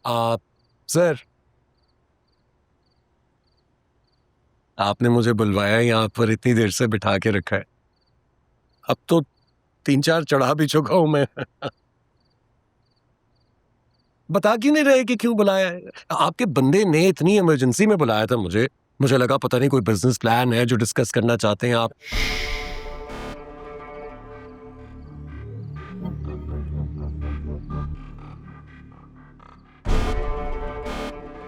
आप सर, आपने मुझे बुलवाया यहाँ पर, इतनी देर से बिठा के रखा है। अब तो 3-4 चढ़ा भी चुका हूं मैं। बता क्यों नहीं रहे कि क्यों बुलाया है? आपके बंदे ने इतनी इमरजेंसी में बुलाया था मुझे लगा पता नहीं कोई बिजनेस प्लान है जो डिस्कस करना चाहते हैं आप।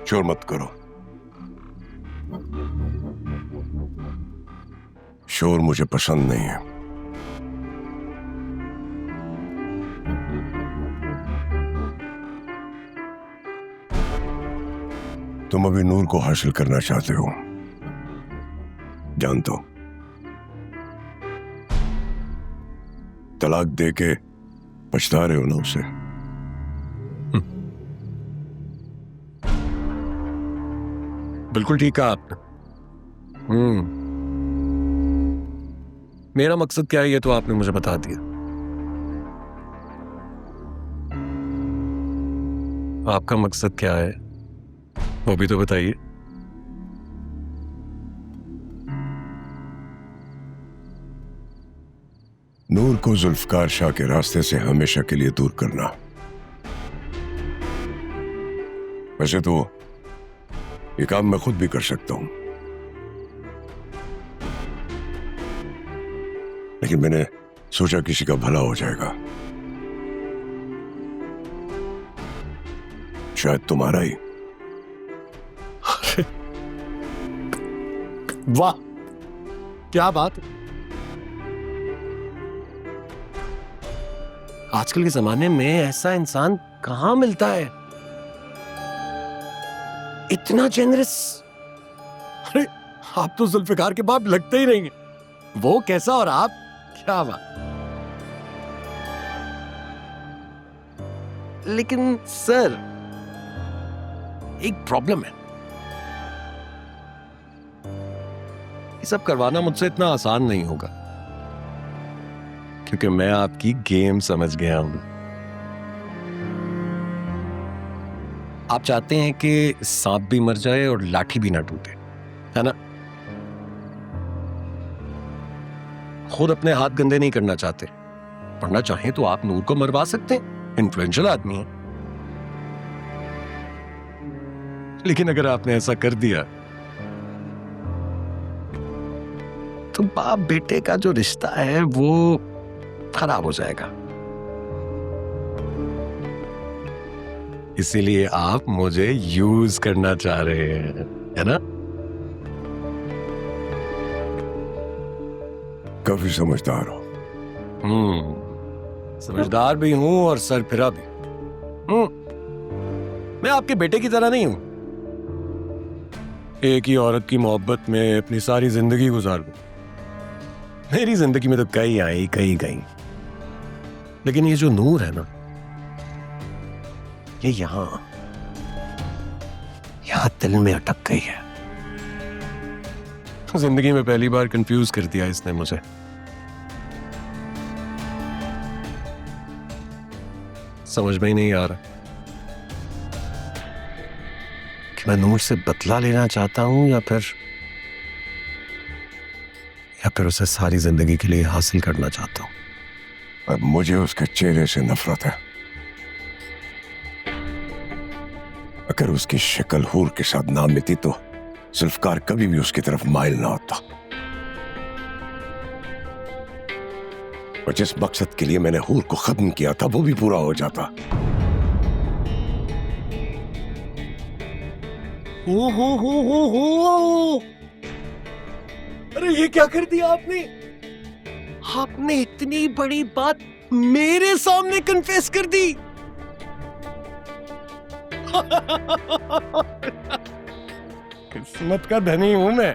शोर मत करो। शोर मुझे पसंद नहीं है। तुम अभी नूर को हासिल करना चाहते हो, जानता हूं। तलाक दे के पछता रहे हो ना उसे। बिल्कुल ठीक कहा आपने। मेरा मकसद क्या है ये तो आपने मुझे बता दिया। आपका मकसद क्या है वो भी तो बताइए। नूर को जुल्फकार शाह के रास्ते से हमेशा के लिए दूर करना। वैसे तो ये काम मैं खुद भी कर सकता हूं, लेकिन मैंने सोचा किसी का भला हो जाएगा, शायद तुम्हारा ही। वाह, क्या बात। आजकल के जमाने में ऐसा इंसान कहां मिलता है, इतना जेनरस। अरे आप तो जुल्फिकार के बाप लगते ही नहीं हैं। वो कैसा और आप, क्या बात। लेकिन सर एक प्रॉब्लम है, ये सब करवाना मुझसे इतना आसान नहीं होगा, क्योंकि मैं आपकी गेम समझ गया हूं। आप चाहते हैं कि सांप भी मर जाए और लाठी भी ना टूटे, है ना? खुद अपने हाथ गंदे नहीं करना चाहते, वरना चाहें तो आप नूर को मरवा सकते हैं, इन्फ्लुएंशियल आदमी है। लेकिन अगर आपने ऐसा कर दिया तो बाप बेटे का जो रिश्ता है वो खराब हो जाएगा। इसीलिए आप मुझे यूज करना चाह रहे हैं, है ना? काफी समझदार हो। समझदार भी हूं और सरफिरा भी। मैं आपके बेटे की तरह नहीं हूं, एक ही औरत की मोहब्बत में अपनी सारी जिंदगी गुजार दूं। मेरी जिंदगी में तो कई आई कई गई, लेकिन ये जो नूर है ना, ये यहां दिल में अटक गई है। जिंदगी में पहली बार कंफ्यूज कर दिया इसने मुझे। समझ में ही नहीं आ रहा कि मैं नूर से बदला लेना चाहता हूं या फिर उसे सारी जिंदगी के लिए हासिल करना चाहता हूं। अब मुझे उसके चेहरे से नफरत है। अगर उसकी शक्ल हूर के साथ ना मिलती तो जुल्फकार कभी भी उसकी तरफ माइल ना होता। और जिस मकसद के लिए मैंने हूर को खत्म किया था वो भी पूरा हो जाता। हो। अरे ये क्या कर दिया आपने? आपने इतनी बड़ी बात मेरे सामने कन्फेस कर दी। किस्मत का धनी हूं मैं,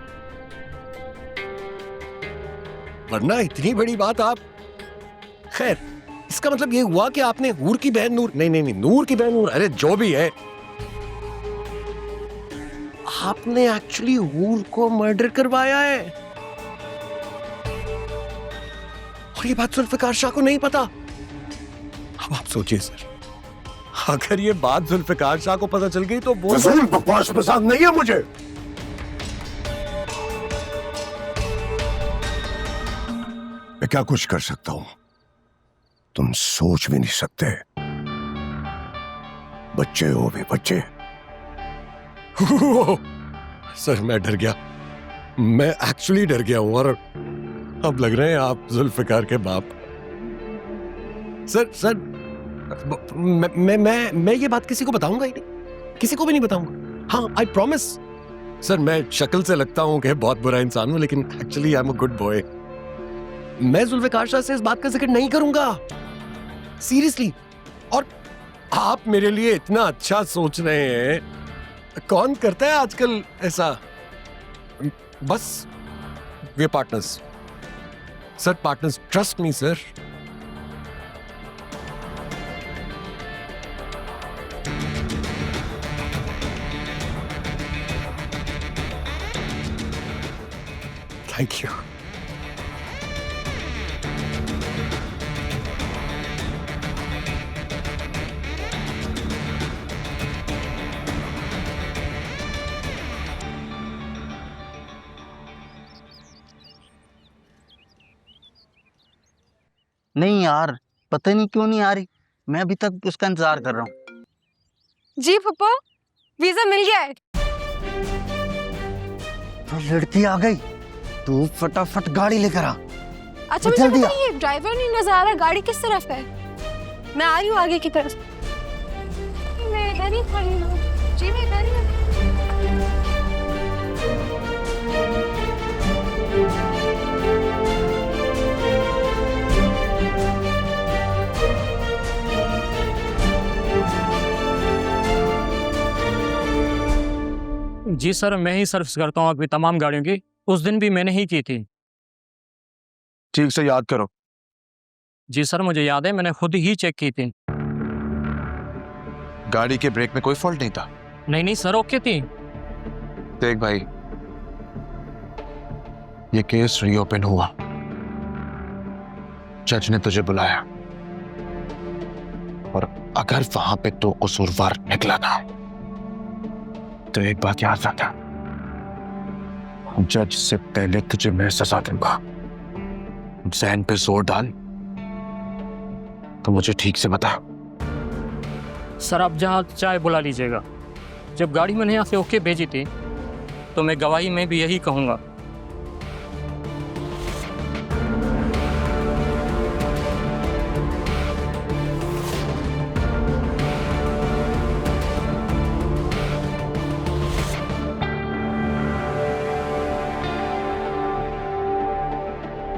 वरना इतनी बड़ी बात आप। खैर, इसका मतलब ये हुआ कि आपने हूर की बहन नूर, नहीं, नूर की बहन नूर, अरे जो भी है, आपने एक्चुअली हूर को मर्डर करवाया है। और ये बात जुल्फिकार शाह को नहीं पता। अब आप सोचिए सर, अगर ये बात जुल्फिकार शाह को पता चल गई तो वो फजूल बकवास पसंद नहीं है मुझे। मैं क्या कुछ कर सकता हूं तुम सोच भी नहीं सकते। बच्चे हो भी बच्चे। सर मैं डर गया, मैं एक्चुअली डर गया हूं और अब लग रहे हैं आप जुल्फिकार के बाप। सर मैं ये बात किसी को बताऊंगा ही नहीं, किसी को भी नहीं बताऊंगा। हाँ आई प्रॉमिस। सर मैं शक्ल से लगता हूं कि बहुत बुरा इंसान हूं, लेकिन actually I am a good boy. मैं जुल्फिकार शाह से इस बात का जिक्र नहीं करूंगा, सीरियसली। और आप मेरे लिए इतना अच्छा सोच रहे हैं, कौन करता है आजकल ऐसा? बस we are partners sir, partners, trust me sir. Thank you. नहीं यार, पता नहीं क्यों नहीं आ रही। मैं अभी तक उसका इंतजार कर रहा हूँ। जी पापा, वीजा मिल गया है। तो लड़की आ गई, तू फटाफट गाड़ी लेकर आ। अच्छा मुझे बताइए, ड्राइवर नहीं नजर आ रहा, गाड़ी किस तरफ है? मैं आ रही हूँ आगे की तरफ। मैं इधर ही खड़ी हूँ जी, मैं इधर ही हूँ। जी सर, मैं ही सर्विस करता हूँ आपकी तमाम गाड़ियों की। उस दिन भी मैंने ही की थी। ठीक से याद करो। जी सर मुझे याद है, मैंने खुद ही चेक की थी। गाड़ी के ब्रेक में कोई फॉल्ट नहीं था? नहीं सर, ओके थी। देख भाई, ये केस रीओपन हुआ, जज ने तुझे बुलाया, और अगर वहां पे तो कसूरवार निकला ना, तो एक बात याद रखना, जज से पहले तुझे मैं सजा दूंगा। ज़हन पे जोर डाल, तो मुझे ठीक से बता। सर आप जहाँ चाहे बुला लीजिएगा। जब गाड़ी मैंने यहाँ से ओके भेजी थी, तो मैं गवाही में भी यही कहूँगा